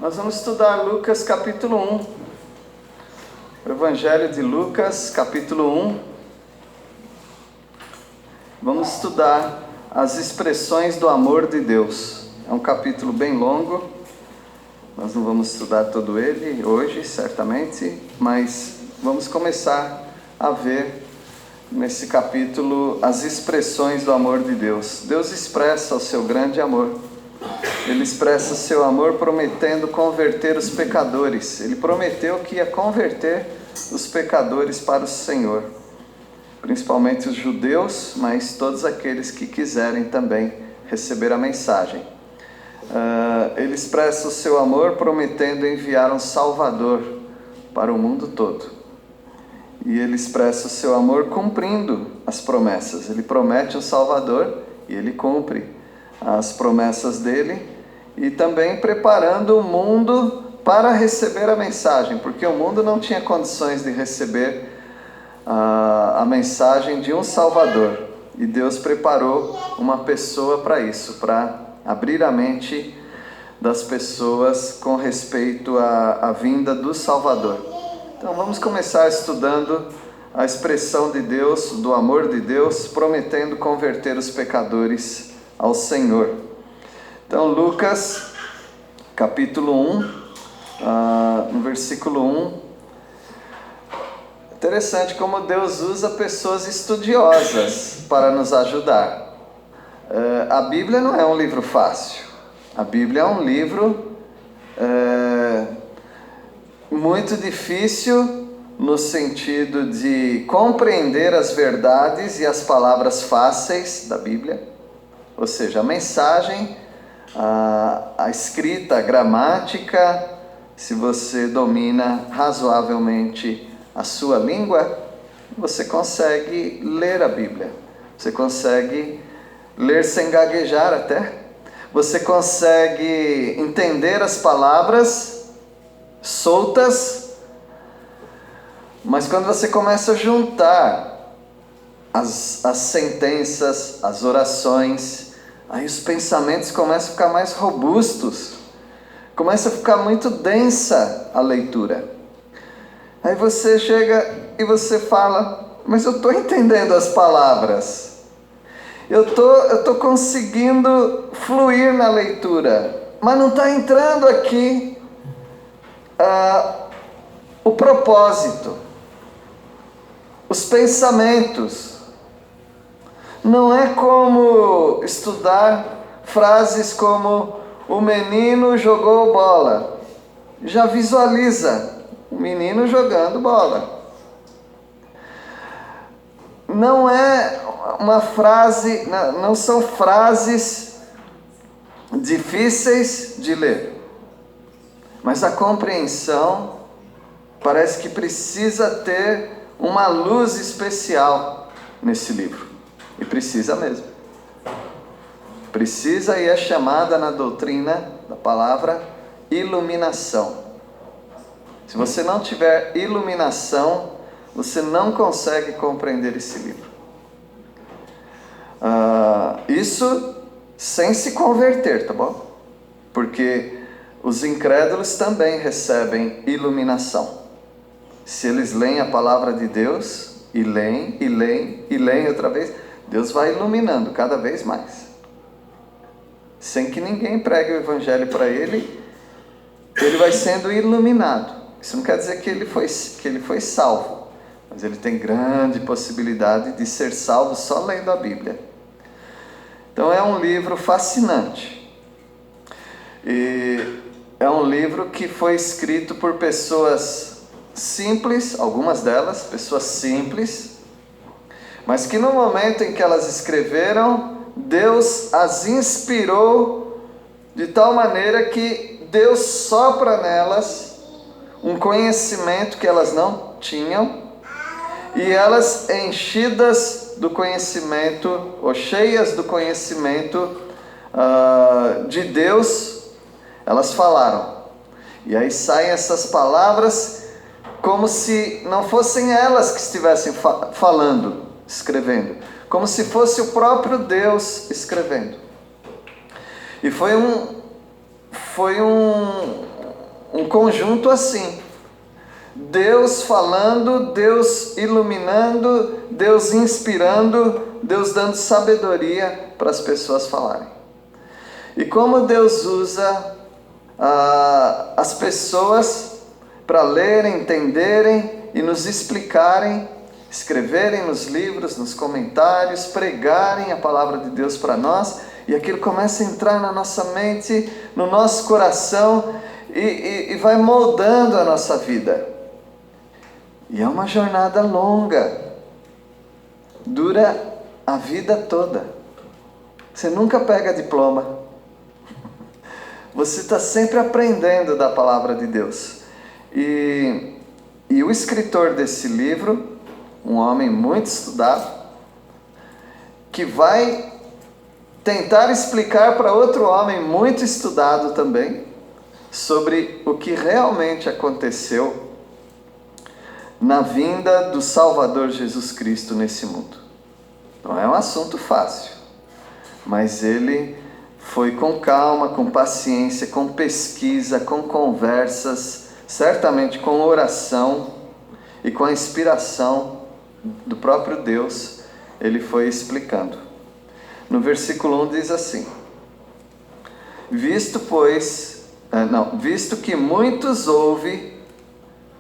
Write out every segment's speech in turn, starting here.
Nós vamos estudar Lucas capítulo 1. O Evangelho de Lucas capítulo 1. Vamos estudar as expressões do amor de Deus. É um capítulo bem longo. Nós não vamos estudar todo ele hoje, certamente, mas vamos começar a ver nesse capítulo as expressões do amor de Deus. Deus expressa o seu grande amor. Ele expressa o seu amor prometendo converter os pecadores. Ele prometeu que ia converter os pecadores para o Senhor, principalmente os judeus, mas todos aqueles que quiserem também receber a mensagem. Ele expressa o seu amor prometendo enviar um Salvador para o mundo todo. E ele expressa o seu amor cumprindo as promessas. Ele promete um Salvador e ele cumpre as promessas dele, e também preparando o mundo para receber a mensagem, porque o mundo não tinha condições de receber a mensagem de um Salvador, e Deus preparou uma pessoa para isso, para abrir a mente das pessoas com respeito à vinda do Salvador. Então vamos começar estudando a expressão de Deus, do amor de Deus, prometendo converter os pecadores ao Senhor. Então Lucas capítulo 1, no versículo 1, interessante como Deus usa pessoas estudiosas para nos ajudar. A Bíblia não é um livro fácil. A Bíblia é um livro muito difícil no sentido de compreender as verdades e as palavras fáceis da Bíblia, ou seja, a mensagem, a escrita, a gramática. Se você domina razoavelmente a sua língua, você consegue ler a Bíblia, você consegue ler sem gaguejar até, você consegue entender as palavras soltas, mas quando você começa a juntar as sentenças, as orações, aí os pensamentos começam a ficar mais robustos, começa a ficar muito densa a leitura. Aí você chega e você fala, mas eu estou entendendo as palavras, eu tô conseguindo fluir na leitura, mas não está entrando aqui o propósito, os pensamentos. Não é como estudar frases como o menino jogou bola. Já visualiza o menino jogando bola. Não é uma frase, não são frases difíceis de ler. Mas a compreensão parece que precisa ter uma luz especial nesse livro. E precisa mesmo. Precisa, e é chamada na doutrina da palavra iluminação. Se você não tiver iluminação, você não consegue compreender esse livro. Isso sem se converter, tá bom? Porque os incrédulos também recebem iluminação. Se eles leem a palavra de Deus, e leem, e leem, e leem outra vez, Deus vai iluminando cada vez mais. Sem que ninguém pregue o Evangelho para ele, ele vai sendo iluminado. Isso não quer dizer que ele foi salvo, mas ele tem grande possibilidade de ser salvo só lendo a Bíblia. Então é um livro fascinante. E é um livro que foi escrito por pessoas simples, algumas delas, pessoas simples, mas que no momento em que elas escreveram, Deus as inspirou de tal maneira que Deus sopra nelas um conhecimento que elas não tinham, e elas, enchidas do conhecimento, ou cheias do conhecimento de Deus, elas falaram. E aí saem essas palavras como se não fossem elas que estivessem falando, escrevendo, como se fosse o próprio Deus escrevendo. E foi um conjunto assim. Deus falando, Deus iluminando, Deus inspirando, Deus dando sabedoria para as pessoas falarem. E como Deus usa as pessoas para lerem, entenderem e nos explicarem, escreverem nos livros, nos comentários, pregarem a palavra de Deus para nós, e aquilo começa a entrar na nossa mente, no nosso coração, e vai moldando a nossa vida. E é uma jornada longa, dura a vida toda. Você nunca pega diploma. Você está sempre aprendendo da palavra de Deus. E o escritor desse livro, um homem muito estudado, que vai tentar explicar para outro homem muito estudado também, sobre o que realmente aconteceu na vinda do Salvador Jesus Cristo nesse mundo. Não é um assunto fácil, mas ele foi com calma, com paciência, com pesquisa, com conversas, certamente com oração e com a inspiração do próprio Deus, ele foi explicando. No versículo 1 diz assim: visto que muitos houve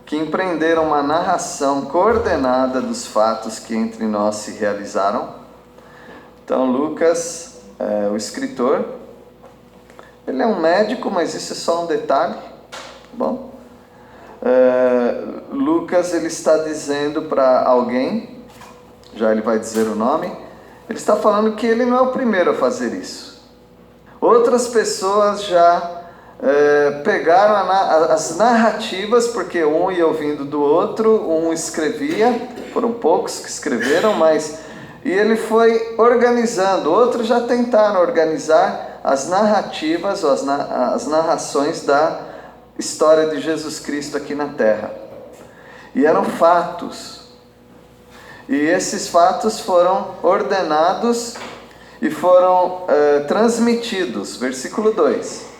que empreenderam uma narração coordenada dos fatos que entre nós se realizaram. Então Lucas, o escritor, ele é um médico, mas isso é só um detalhe, bom? Lucas, ele está dizendo para alguém, já ele vai dizer o nome, ele está falando que ele não é o primeiro a fazer isso. Outras pessoas já pegaram as narrativas, porque um ia ouvindo do outro, um escrevia, foram poucos que escreveram, e ele foi organizando. Outros já tentaram organizar as narrativas, ou as narrações da história de Jesus Cristo aqui na Terra. E eram fatos. E esses fatos foram ordenados e foram transmitidos. Versículo 2.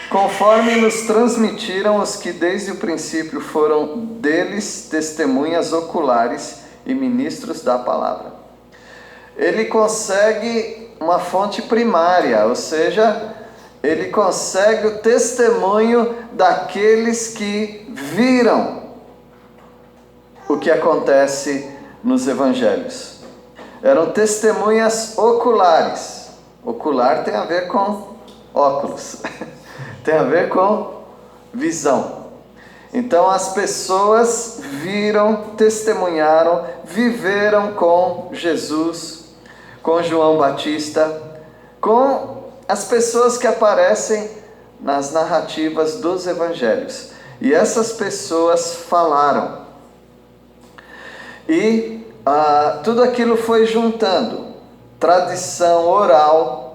Conforme nos transmitiram os que desde o princípio foram deles testemunhas oculares e ministros da palavra. Ele consegue uma fonte primária, ou seja, ele consegue o testemunho daqueles que viram o que acontece nos evangelhos. Eram testemunhas oculares. Ocular tem a ver com óculos. Tem a ver com visão. Então as pessoas viram, testemunharam, viveram com Jesus, com João Batista, com as pessoas que aparecem nas narrativas dos evangelhos. E essas pessoas falaram. E tudo aquilo foi juntando. Tradição oral,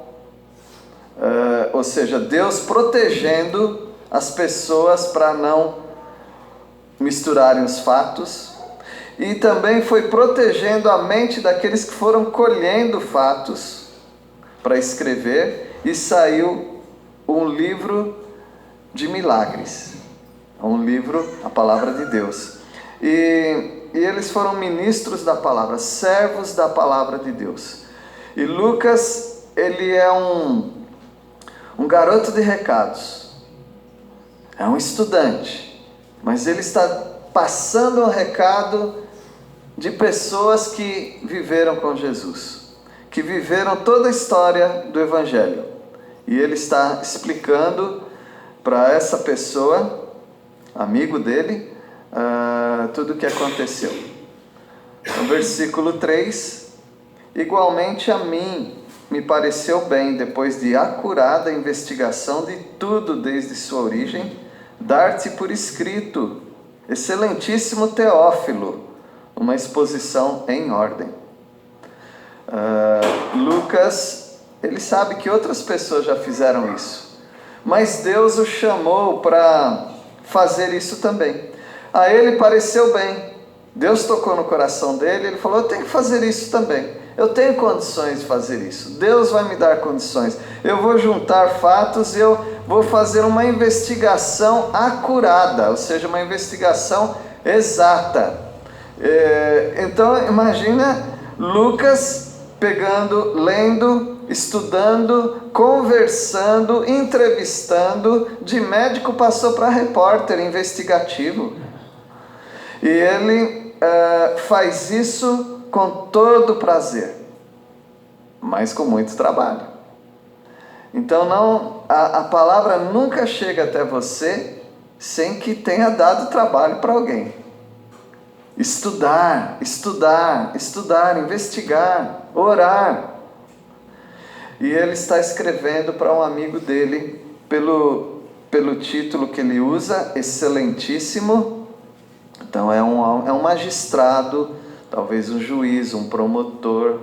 ou seja, Deus protegendo as pessoas para não misturarem os fatos, e também foi protegendo a mente daqueles que foram colhendo fatos para escrever, e saiu um livro de milagres, um livro, a palavra de Deus. E eles foram ministros da palavra, servos da palavra de Deus. E Lucas, ele é um garoto de recados, é um estudante, mas ele está passando um recado de pessoas que viveram com Jesus, que viveram toda a história do Evangelho, e ele está explicando para essa pessoa, amigo dele, tudo o que aconteceu. No versículo 3, igualmente a mim me pareceu bem, depois de acurada investigação de tudo desde sua origem, dar-te por escrito, excelentíssimo Teófilo, uma exposição em ordem. Lucas, ele sabe que outras pessoas já fizeram isso, mas Deus o chamou para fazer isso também. A ele pareceu bem, Deus tocou no coração dele, ele falou: eu tenho que fazer isso também. Eu tenho condições de fazer isso. Deus vai me dar condições. Eu vou juntar fatos, eu vou fazer uma investigação acurada, ou seja, uma investigação exata. Então, imagina Lucas pegando, lendo, estudando, conversando, entrevistando, de médico passou para repórter investigativo. E ele faz isso com todo prazer, mas com muito trabalho. Então a palavra nunca chega até você sem que tenha dado trabalho para alguém. Estudar, investigar, orar. E ele está escrevendo para um amigo dele pelo título que ele usa, Excelentíssimo. Então é um magistrado, talvez um juiz, um promotor,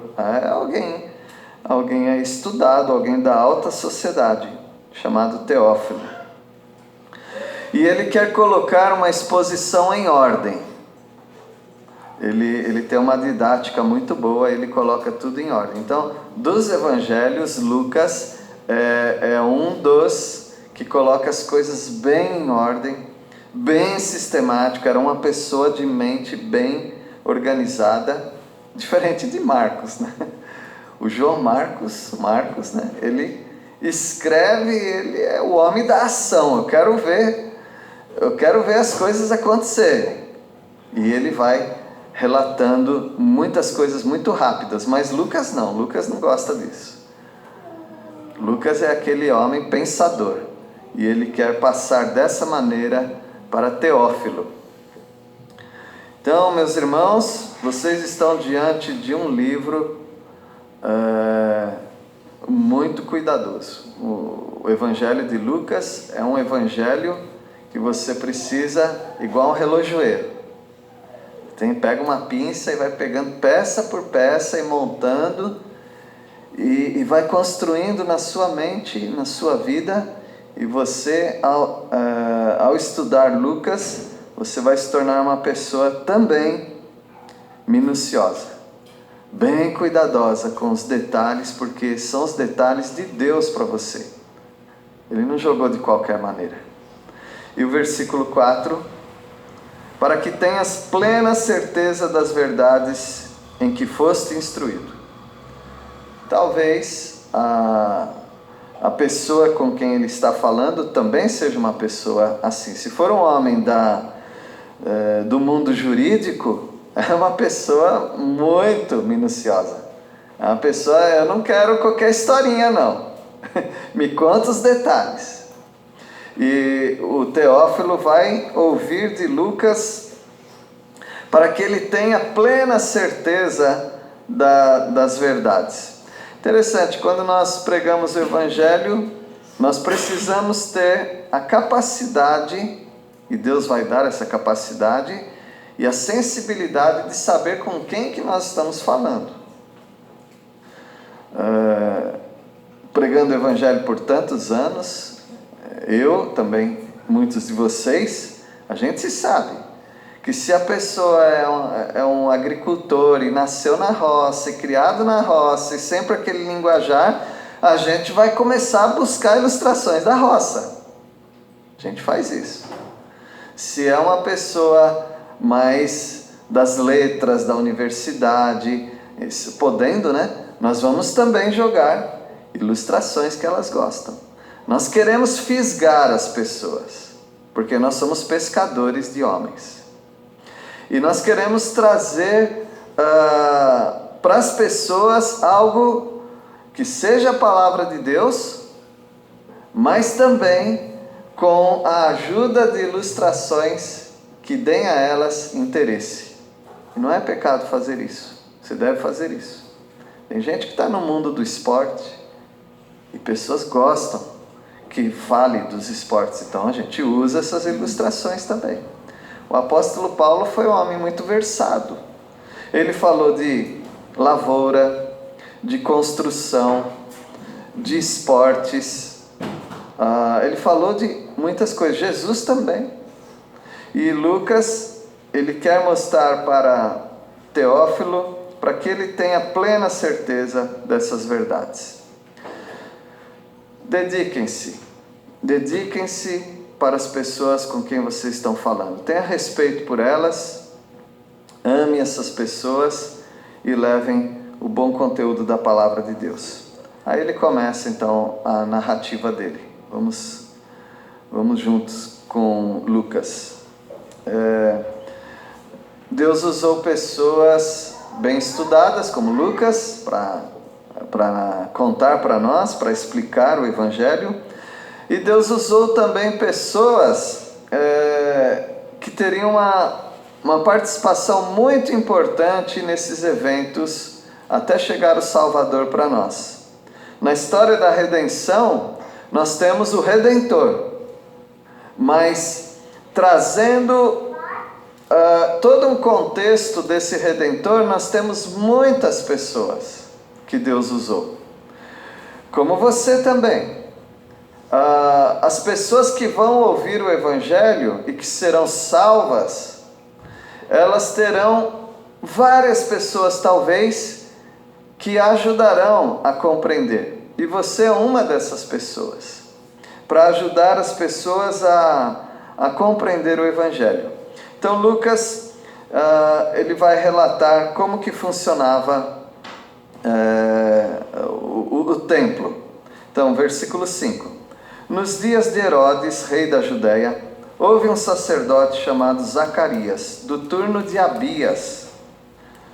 alguém estudado, alguém da alta sociedade, chamado Teófilo. E ele quer colocar uma exposição em ordem. Ele tem uma didática muito boa, ele coloca tudo em ordem. Então, dos evangelhos, Lucas é um dos que coloca as coisas bem em ordem, bem sistemático. Era uma pessoa de mente bem organizada, diferente de Marcos, né? O João Marcos, né? Ele escreve, ele é o homem da ação. Eu quero ver as coisas acontecerem. E ele vai relatando muitas coisas muito rápidas, mas Lucas não gosta disso. Lucas é aquele homem pensador, e ele quer passar dessa maneira para Teófilo. Então, meus irmãos, vocês estão diante de um livro muito cuidadoso. O Evangelho de Lucas é um evangelho que você precisa, igual um relojoeiro. Pega uma pinça e vai pegando peça por peça e montando e vai construindo na sua mente, na sua vida. E você, ao estudar Lucas, você vai se tornar uma pessoa também minuciosa, bem cuidadosa com os detalhes, porque são os detalhes de Deus para você. Ele não jogou de qualquer maneira. E o versículo 4... para que tenhas plena certeza das verdades em que foste instruído. Talvez a pessoa com quem ele está falando também seja uma pessoa assim. Se for um homem do mundo jurídico, é uma pessoa muito minuciosa. É uma pessoa, eu não quero qualquer historinha não. Me conta os detalhes. E o Teófilo vai ouvir de Lucas para que ele tenha plena certeza das verdades. Interessante, quando nós pregamos o Evangelho, nós precisamos ter a capacidade, e Deus vai dar essa capacidade, e a sensibilidade de saber com quem que nós estamos falando. Pregando o Evangelho por tantos anos, eu também, muitos de vocês, a gente sabe que se a pessoa é um agricultor e nasceu na roça, e criado na roça, e sempre aquele linguajar, a gente vai começar a buscar ilustrações da roça. A gente faz isso. Se é uma pessoa mais das letras, da universidade, podendo, né? Nós vamos também jogar ilustrações que elas gostam. Nós queremos fisgar as pessoas, porque nós somos pescadores de homens. E nós queremos trazer para as pessoas algo que seja a palavra de Deus, mas também com a ajuda de ilustrações que deem a elas interesse. E não é pecado fazer isso. Você deve fazer isso. Tem gente que está no mundo do esporte e pessoas gostam que fale dos esportes. Então a gente usa essas ilustrações também. O apóstolo Paulo foi um homem muito versado. Ele falou de lavoura, de construção, de esportes. Ele falou de muitas coisas. Jesus também. E Lucas, ele quer mostrar para Teófilo para que ele tenha plena certeza dessas verdades. Dediquem-se para as pessoas com quem vocês estão falando. Tenha respeito por elas, ame essas pessoas e levem o bom conteúdo da palavra de Deus. Aí ele começa então a narrativa dele. Vamos juntos com Lucas. Deus usou pessoas bem estudadas como Lucas para contar para nós, para explicar o Evangelho. E Deus usou também pessoas que teriam uma participação muito importante nesses eventos até chegar o Salvador para nós. Na história da redenção, nós temos o Redentor, mas trazendo todo um contexto desse Redentor, nós temos muitas pessoas que Deus usou, como você também. As pessoas que vão ouvir o Evangelho e que serão salvas, elas terão várias pessoas talvez que ajudarão a compreender, e você é uma dessas pessoas, para ajudar as pessoas a compreender o Evangelho. Então Lucas, ele vai relatar como que funcionava o templo. Então, versículo 5. Nos dias de Herodes, rei da Judéia, houve um sacerdote chamado Zacarias, do turno de Abias.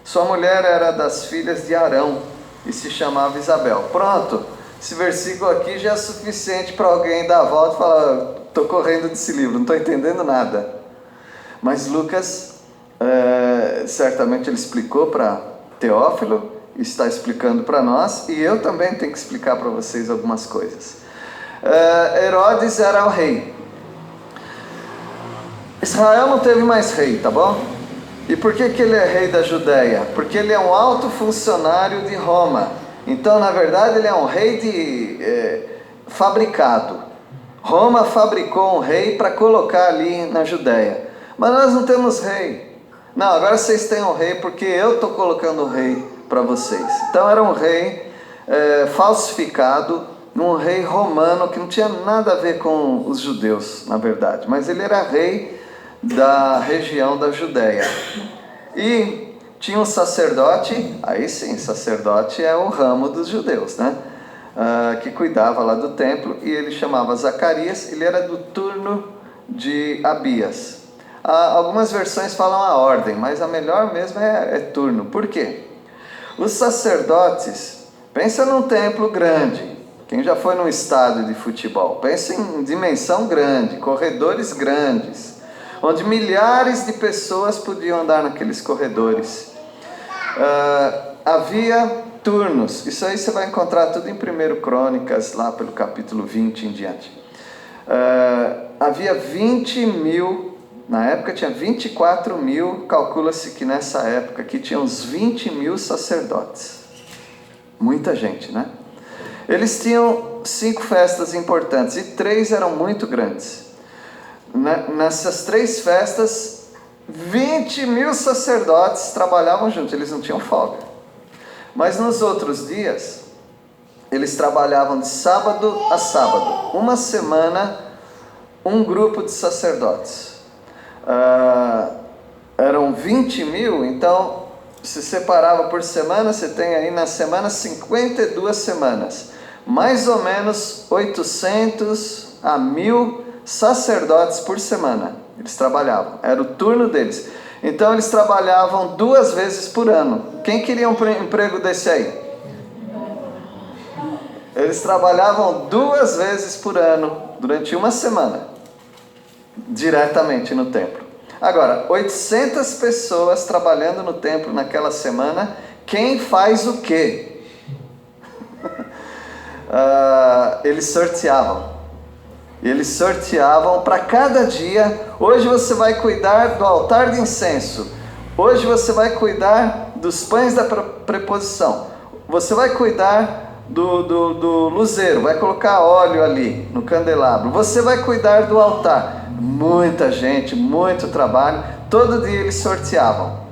Sua mulher era das filhas de Arão e se chamava Isabel. Pronto, esse versículo aqui já é suficiente para alguém dar a volta e falar: estou correndo desse livro, não estou entendendo nada. Mas Lucas, certamente ele explicou para Teófilo, está explicando para nós, e eu também tenho que explicar para vocês algumas coisas. Herodes era o rei. Israel não teve mais rei, tá bom? E por que ele é rei da Judéia? Porque ele é um alto funcionário de Roma. Então, na verdade, ele é um rei fabricado. Roma fabricou um rei para colocar ali na Judéia. Mas nós não temos rei. Não, agora vocês têm um rei porque eu estou colocando o rei para vocês. Então era um rei falsificado, um rei romano que não tinha nada a ver com os judeus, na verdade. Mas ele era rei da região da Judéia. E tinha um sacerdote, aí sim, sacerdote é o ramo dos judeus, né? Que cuidava lá do templo, e ele chamava Zacarias, ele era do turno de Abias. Algumas versões falam a ordem, mas a melhor mesmo é turno. Por quê? Os sacerdotes, pensa num templo grande. Quem já foi num estádio de futebol, pensa em dimensão grande, corredores grandes, onde milhares de pessoas podiam andar naqueles corredores. Havia turnos, isso aí você vai encontrar tudo em 1 Crônicas, lá pelo capítulo 20 em diante. Havia 20 mil, na época tinha 24 mil, calcula-se que nessa época aqui tinha uns 20 mil sacerdotes. Muita gente, né? Eles tinham 5 festas importantes, e 3 eram muito grandes. Nessas 3 festas, 20 mil sacerdotes trabalhavam juntos, eles não tinham folga. Mas nos outros dias, eles trabalhavam de sábado a sábado. Uma semana, um grupo de sacerdotes. Eram 20 mil, então se separava por semana, você tem aí na semana 52 semanas. Mais ou menos 800 a 1000 sacerdotes por semana. Eles trabalhavam, era o turno deles. Então eles trabalhavam 2 vezes por ano. Quem queria um emprego desse aí? Eles trabalhavam 2 vezes por ano, durante uma semana, diretamente no templo. Agora, 800 pessoas trabalhando no templo naquela semana, quem faz o quê? Eles sorteavam. Eles sorteavam para cada dia. Hoje você vai cuidar do altar de incenso. Hoje você vai cuidar dos pães da preposição. Você vai cuidar do luzeiro, vai colocar óleo ali no candelabro. Você vai cuidar do altar. Muita gente, muito trabalho. Todo dia eles sorteavam.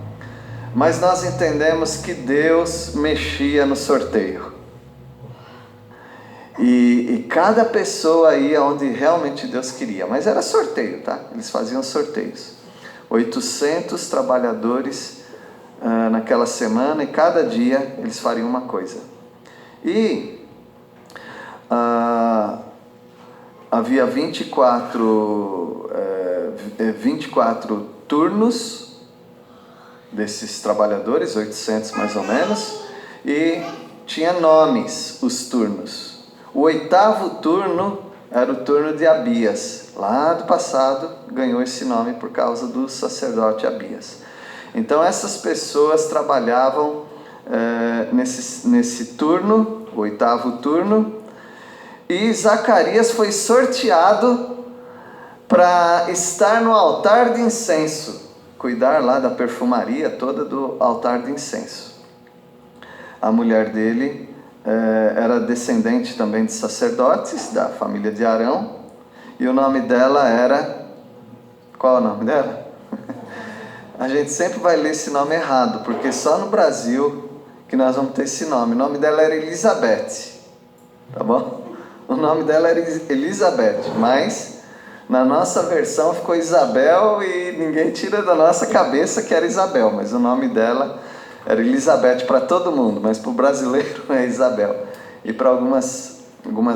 mas nós entendemos que Deus mexia no sorteio. E cada pessoa ia onde realmente Deus queria, mas era sorteio, tá? Eles faziam sorteios. 800 trabalhadores naquela semana, e cada dia eles fariam uma coisa. E havia 24 turnos desses trabalhadores, 800 mais ou menos, e tinha nomes os turnos. O 8º turno era o turno de Abias. Lá do passado ganhou esse nome por causa do sacerdote Abias. Então essas pessoas trabalhavam nesse turno, o 8º turno, e Zacarias foi sorteado para estar no altar de incenso, cuidar lá da perfumaria toda do altar de incenso. A mulher dele era descendente também de sacerdotes da família de Arão, e o nome dela era... Qual é o nome dela? A gente sempre vai ler esse nome errado, porque só no Brasil que nós vamos ter esse nome. O nome dela era Elizabeth, tá bom? O nome dela era Elizabeth, mas na nossa versão ficou Isabel, e ninguém tira da nossa cabeça que era Isabel, mas o nome dela era Elizabeth para todo mundo, mas para o brasileiro é Isabel. E para algumas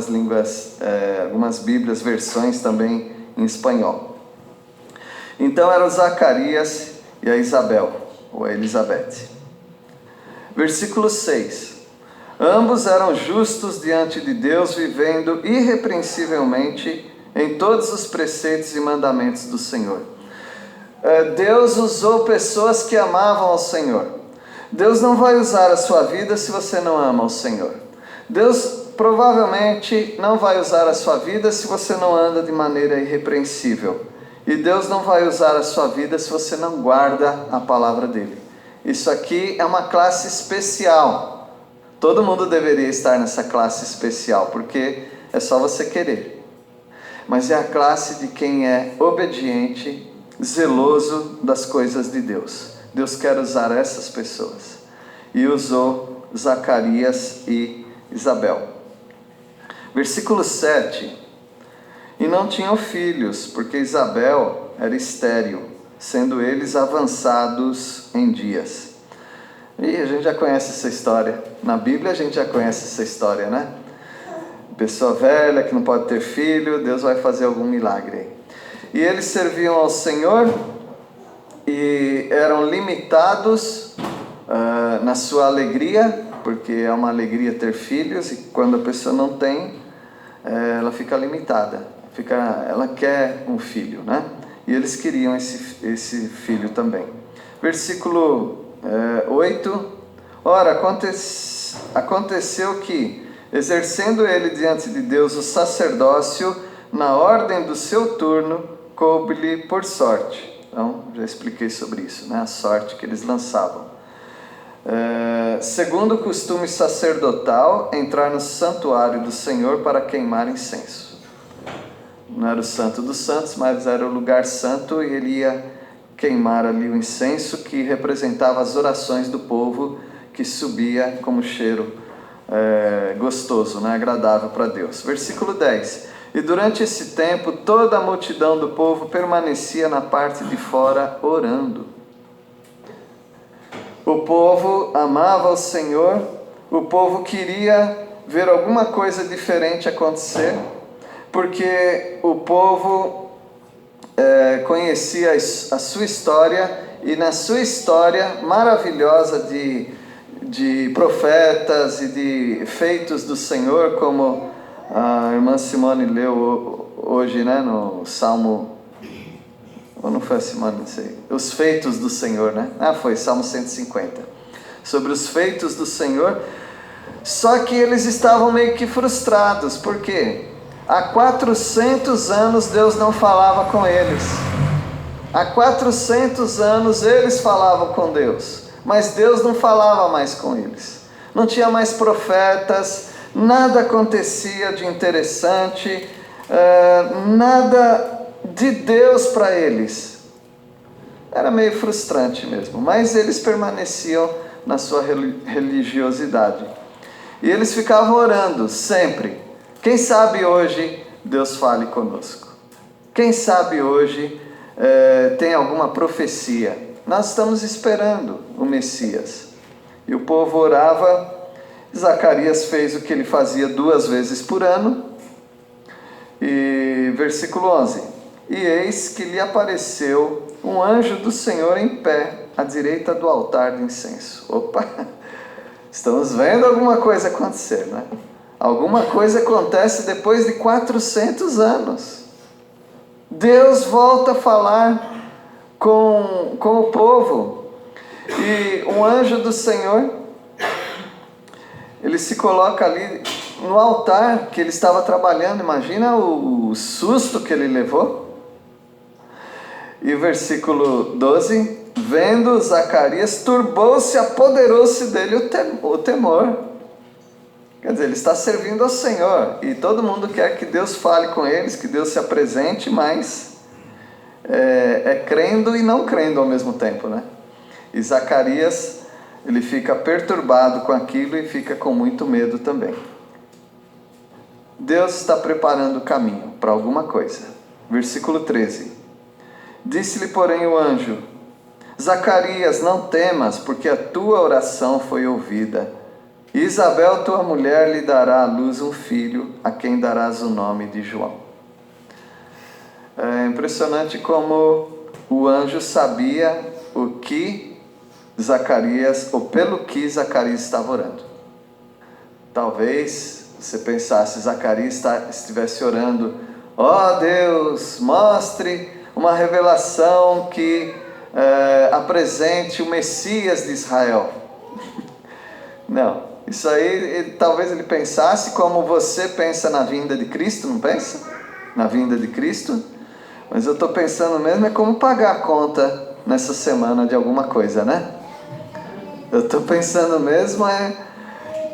línguas, algumas bíblias, versões também em espanhol. Então eram Zacarias e a Isabel, ou a Elizabeth. Versículo 6. Ambos eram justos diante de Deus, vivendo irrepreensivelmente em todos os preceitos e mandamentos do Senhor. Deus usou pessoas que amavam ao Senhor. Deus não vai usar a sua vida se você não ama o Senhor. Deus provavelmente não vai usar a sua vida se você não anda de maneira irrepreensível. E Deus não vai usar a sua vida se você não guarda a palavra dele. Isso aqui é uma classe especial. Todo mundo deveria estar nessa classe especial, porque é só você querer. Mas é a classe de quem é obediente, zeloso das coisas de Deus. Deus quer usar essas pessoas. E usou Zacarias e Isabel. Versículo 7. E não tinham filhos, porque Isabel era estéril, sendo eles avançados em dias. E a gente já conhece essa história. Na Bíblia a gente já conhece essa história, né? Pessoa velha que não pode ter filho, Deus vai fazer algum milagre aí. E eles serviam ao Senhor e eram limitados na sua alegria, porque é uma alegria ter filhos, e quando a pessoa não tem, ela fica limitada, ela quer um filho, né? E eles queriam esse filho também. Versículo 8. Ora, aconteceu que, exercendo ele diante de Deus o sacerdócio, na ordem do seu turno, coube-lhe por sorte. Então, já expliquei sobre isso, né? A sorte que eles lançavam. Segundo o costume sacerdotal, entrar no santuário do Senhor para queimar incenso. Não era o santo dos santos, mas era o lugar santo, e ele ia queimar ali o incenso, que representava as orações do povo, que subia como cheiro gostoso, né? Agradável para Deus. Versículo 10. E durante esse tempo, toda a multidão do povo permanecia na parte de fora orando. O povo amava o Senhor, o povo queria ver alguma coisa diferente acontecer, porque o povo conhecia a sua história, e na sua história maravilhosa de profetas e de feitos do Senhor, como a irmã Simone leu hoje, né, no Salmo, ou não foi a Simone, não sei, os feitos do Senhor, né? Foi Salmo 150, sobre os feitos do Senhor. Só que eles estavam meio que frustrados, porque há 400 anos Deus não falava com eles. Há 400 anos eles falavam com Deus, mas Deus não falava mais com eles. Não tinha mais profetas, nada acontecia de interessante, nada de Deus para eles. Era meio frustrante mesmo, mas eles permaneciam na sua religiosidade. E eles ficavam orando sempre. Quem sabe hoje Deus fale conosco? Quem sabe hoje tem alguma profecia? Nós estamos esperando o Messias. E o povo orava. Zacarias fez o que ele fazia 2 vezes por ano. E versículo 11: E eis que lhe apareceu um anjo do Senhor em pé, à direita do altar de incenso. Opa! Estamos vendo alguma coisa acontecer, né? Alguma coisa acontece depois de 400 anos. Deus volta a falar com o povo. E um anjo do Senhor, ele se coloca ali no altar que ele estava trabalhando. Imagina o susto que ele levou. E versículo 12: Vendo Zacarias, turbou-se, apoderou-se dele o temor. Quer dizer, ele está servindo ao Senhor, e todo mundo quer que Deus fale com eles, que Deus se apresente, mas crendo e não crendo ao mesmo tempo, né? E Zacarias, ele fica perturbado com aquilo e fica com muito medo também. Deus está preparando o caminho para alguma coisa. Versículo 13: Disse-lhe, porém, o anjo: Zacarias, não temas, porque a tua oração foi ouvida. E Isabel, tua mulher, lhe dará à luz um filho, a quem darás o nome de João. É impressionante como o anjo sabia o que Zacarias, ou pelo que Zacarias estava orando. Talvez você pensasse, Zacarias estivesse orando: ó Deus, mostre uma revelação que apresente o Messias de Israel. Não, isso aí talvez ele pensasse como você pensa na vinda de Cristo, não pensa? Na vinda de Cristo. Mas eu estou pensando mesmo como pagar a conta nessa semana de alguma coisa, né? Eu estou pensando mesmo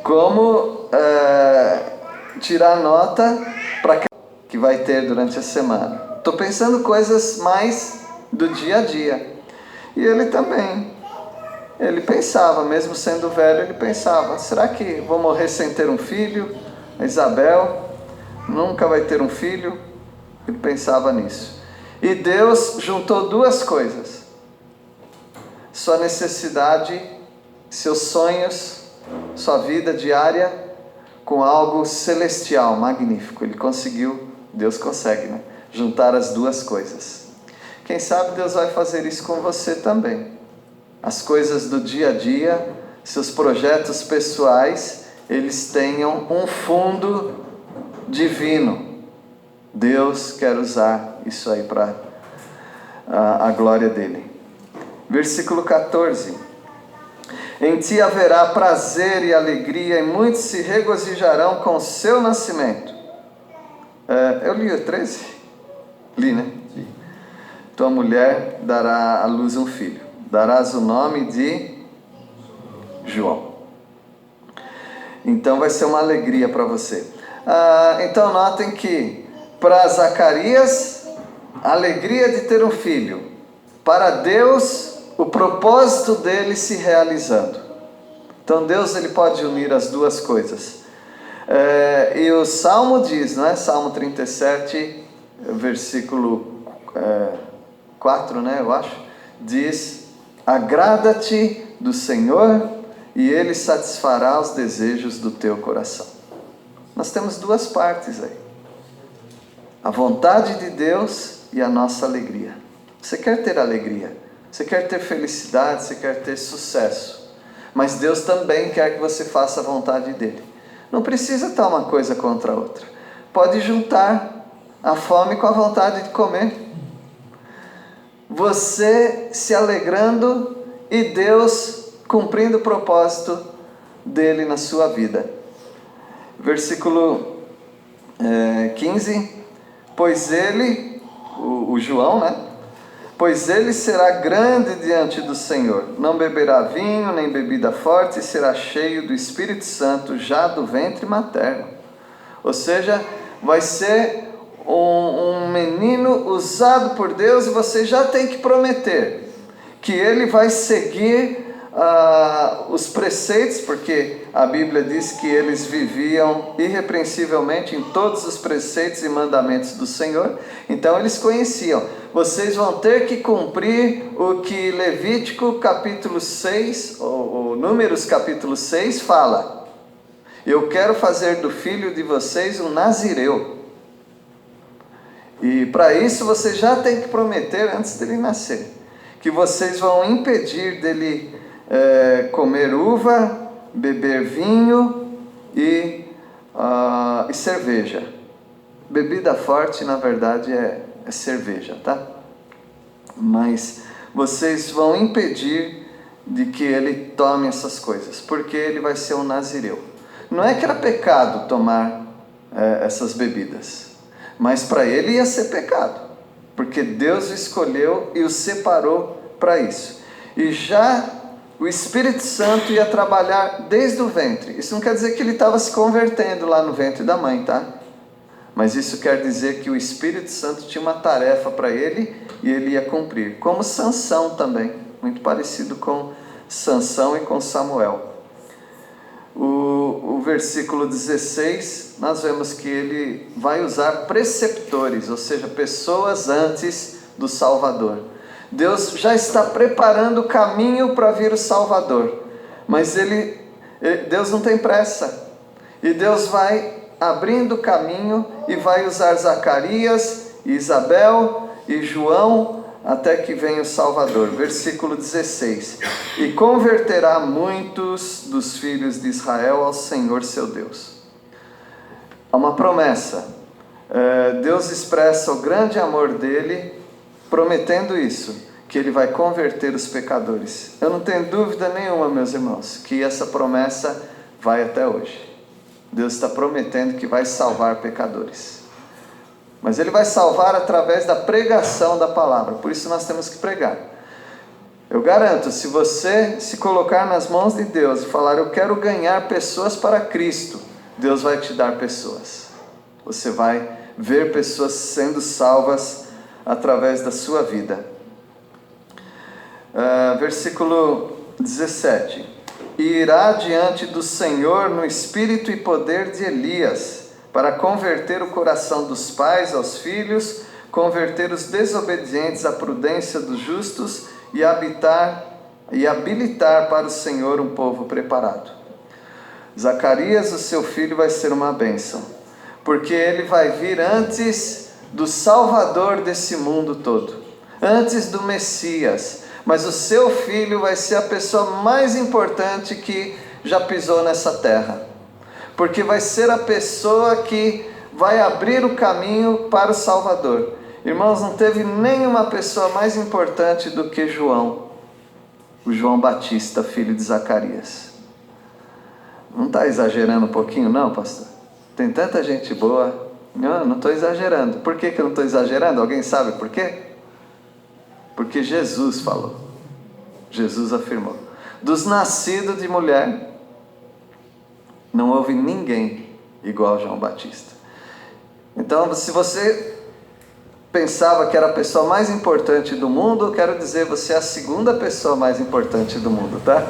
como tirar nota para que vai ter durante a semana. Estou pensando coisas mais do dia a dia. E ele também. Ele pensava, mesmo sendo velho, ele pensava: será que vou morrer sem ter um filho? A Isabel nunca vai ter um filho? Ele pensava nisso. E Deus juntou 2 coisas: sua necessidade, seus sonhos, sua vida diária, com algo celestial, magnífico. Ele conseguiu, Deus consegue, né? Juntar as 2 coisas. Quem sabe Deus vai fazer isso com você também. As coisas do dia a dia, seus projetos pessoais, eles tenham um fundo divino. Deus quer usar isso aí para a glória dele. Versículo 14: Em ti haverá prazer e alegria, e muitos se regozijarão com o seu nascimento. Eu li o 13? Li, né? Li. Tua mulher dará à luz um filho. Darás o nome de João. Então vai ser uma alegria para você. Então notem que para Zacarias, a alegria de ter um filho. Para Deus, o propósito dele se realizando. Então Deus, ele pode unir as 2 coisas. E o Salmo diz, não é? Salmo 37, versículo 4, né? Eu acho. Diz: agrada-te do Senhor, e Ele satisfará os desejos do teu coração. Nós temos 2 partes aí: a vontade de Deus e a nossa alegria. Você quer ter alegria, você quer ter felicidade, você quer ter sucesso, mas Deus também quer que você faça a vontade dEle. Não precisa estar uma coisa contra a outra. Pode juntar a fome com a vontade de comer. Você se alegrando e Deus cumprindo o propósito dele na sua vida. Versículo 15: Pois ele, o João, né? Pois ele será grande diante do Senhor, não beberá vinho nem bebida forte, e será cheio do Espírito Santo já do ventre materno. Ou seja, vai ser um menino usado por Deus, e você já tem que prometer: que ele vai seguir os preceitos, porque a Bíblia diz que eles viviam irrepreensivelmente em todos os preceitos e mandamentos do Senhor. Então eles conheciam: vocês vão ter que cumprir o que Levítico capítulo 6, ou Números capítulo 6 fala: eu quero fazer do filho de vocês um nazireu. E para isso você já tem que prometer antes dele nascer, que vocês vão impedir dele comer uva, beber vinho e cerveja. Bebida forte, na verdade, é cerveja, tá? Mas vocês vão impedir de que ele tome essas coisas, porque ele vai ser um nazireu. Não é que era pecado tomar essas bebidas, mas para ele ia ser pecado, porque Deus o escolheu e o separou para isso. E já o Espírito Santo ia trabalhar desde o ventre. Isso não quer dizer que ele estava se convertendo lá no ventre da mãe, tá? Mas isso quer dizer que o Espírito Santo tinha uma tarefa para ele e ele ia cumprir. Como Sansão também, muito parecido com Sansão e com Samuel. O versículo 16, nós vemos que ele vai usar preceptores, ou seja, pessoas antes do Salvador. Deus já está preparando o caminho para vir o Salvador, mas Deus não tem pressa, e Deus vai abrindo o caminho e vai usar Zacarias, Isabel e João até que venha o Salvador. Versículo 16: e converterá muitos dos filhos de Israel ao Senhor seu Deus. Há uma promessa. Deus expressa o grande amor dele, prometendo isso, que ele vai converter os pecadores. Eu não tenho dúvida nenhuma, meus irmãos, que essa promessa vai até hoje. Deus está prometendo que vai salvar pecadores. Mas ele vai salvar através da pregação da palavra. Por isso nós temos que pregar. Eu garanto, se você se colocar nas mãos de Deus e falar: eu quero ganhar pessoas para Cristo, Deus vai te dar pessoas. Você vai ver pessoas sendo salvas através da sua vida. Versículo 17: e irá diante do Senhor no espírito e poder de Elias, para converter o coração dos pais aos filhos, converter os desobedientes à prudência dos justos e habilitar para o Senhor um povo preparado. Zacarias, o seu filho, vai ser uma bênção, porque ele vai vir antes do Salvador desse mundo todo, antes do Messias, mas o seu filho vai ser a pessoa mais importante que já pisou nessa terra, porque vai ser a pessoa que vai abrir o caminho para o Salvador. Irmãos, não teve nenhuma pessoa mais importante do que João, o João Batista, filho de Zacarias. Não está exagerando um pouquinho não, pastor? Tem tanta gente boa. Não estou exagerando. Por que eu não estou exagerando? Alguém sabe por quê? Porque Jesus falou. Jesus afirmou: dos nascidos de mulher, não houve ninguém igual a João Batista. Então, se você pensava que era a pessoa mais importante do mundo, eu quero dizer, você é a segunda pessoa mais importante do mundo, tá?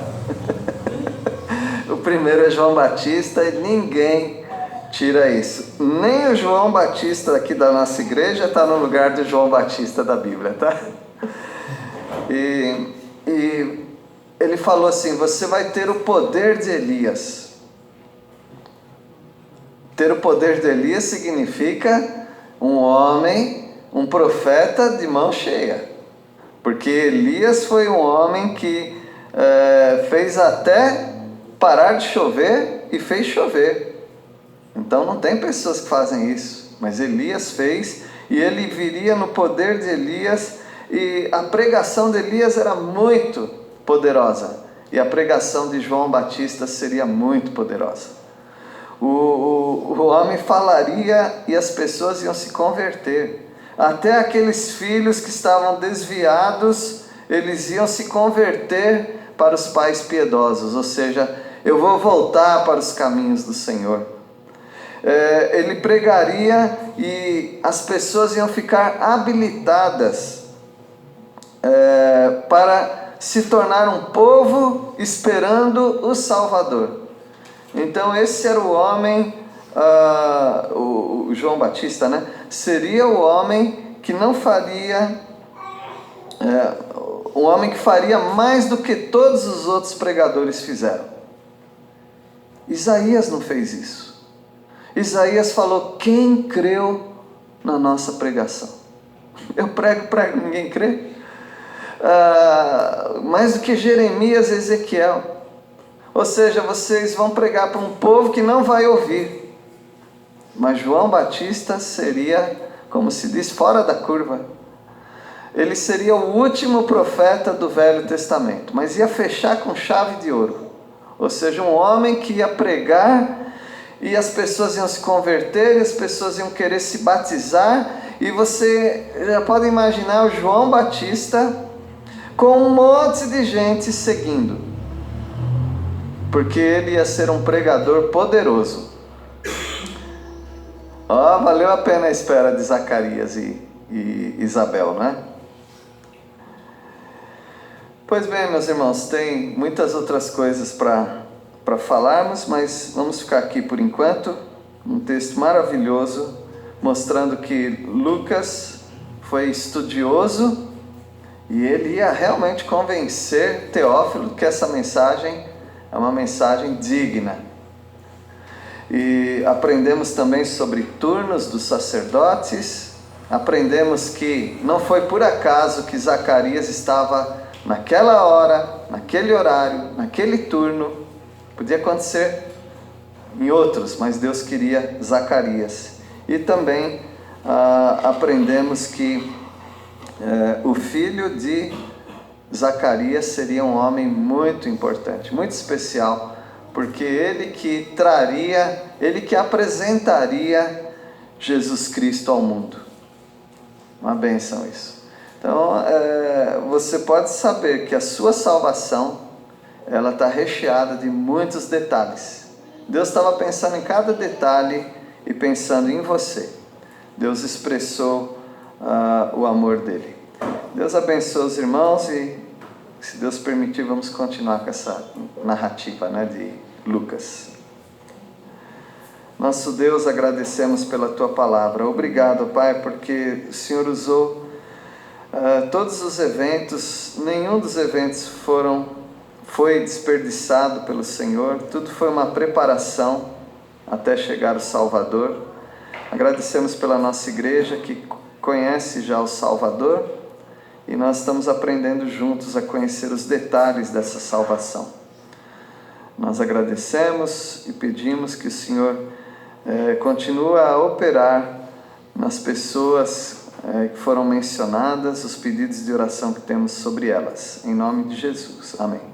O primeiro é João Batista e ninguém tira isso. Nem o João Batista aqui da nossa igreja está no lugar do João Batista da Bíblia, tá? E ele falou assim: você vai ter o poder de Elias. Ter o poder de Elias significa um homem, um profeta de mão cheia. Porque Elias foi um homem que fez até parar de chover e fez chover. Então não tem pessoas que fazem isso, mas Elias fez, e ele viria no poder de Elias, e a pregação de Elias era muito poderosa, e a pregação de João Batista seria muito poderosa. O homem falaria e as pessoas iam se converter. Até aqueles filhos que estavam desviados, eles iam se converter para os pais piedosos, ou seja, eu vou voltar para os caminhos do Senhor. Ele pregaria e as pessoas iam ficar habilitadas para se tornar um povo esperando o Salvador. Então esse era o homem, o João Batista, né? Seria o homem que não faria, um homem que faria mais do que todos os outros pregadores fizeram. Isaías não fez isso. Isaías falou: quem creu na nossa pregação? Eu prego, ninguém crê? Mais do que Jeremias e Ezequiel. Ou seja, vocês vão pregar para um povo que não vai ouvir. Mas João Batista seria, como se diz, fora da curva. Ele seria o último profeta do Velho Testamento, mas ia fechar com chave de ouro. Ou seja, um homem que ia pregar e as pessoas iam se converter, e as pessoas iam querer se batizar, e você já pode imaginar o João Batista com um monte de gente seguindo, porque ele ia ser um pregador poderoso. Valeu a pena a espera de Zacarias e Isabel, não é? Pois bem, meus irmãos, tem muitas outras coisas para falarmos, mas vamos ficar aqui por enquanto. Um texto maravilhoso, mostrando que Lucas foi estudioso e ele ia realmente convencer Teófilo que essa mensagem é uma mensagem digna. E aprendemos também sobre turnos dos sacerdotes. Aprendemos que não foi por acaso que Zacarias estava naquela hora, naquele horário, naquele turno. Podia acontecer em outros, mas Deus queria Zacarias. E também aprendemos que o filho de Zacarias seria um homem muito importante, muito especial, porque ele que apresentaria Jesus Cristo ao mundo. Uma bênção isso. Então, você pode saber que a sua salvação, ela está recheada de muitos detalhes. Deus estava pensando em cada detalhe e pensando em você. Deus expressou o amor dele. Deus abençoe os irmãos e, se Deus permitir, vamos continuar com essa narrativa, né, de Lucas. Nosso Deus, agradecemos pela Tua palavra. Obrigado, Pai, porque o Senhor usou todos os eventos, nenhum dos eventos foi desperdiçado pelo Senhor, tudo foi uma preparação até chegar o Salvador. Agradecemos pela nossa igreja que conhece já o Salvador e nós estamos aprendendo juntos a conhecer os detalhes dessa salvação. Nós agradecemos e pedimos que o Senhor continue a operar nas pessoas que foram mencionadas, os pedidos de oração que temos sobre elas. Em nome de Jesus. Amém.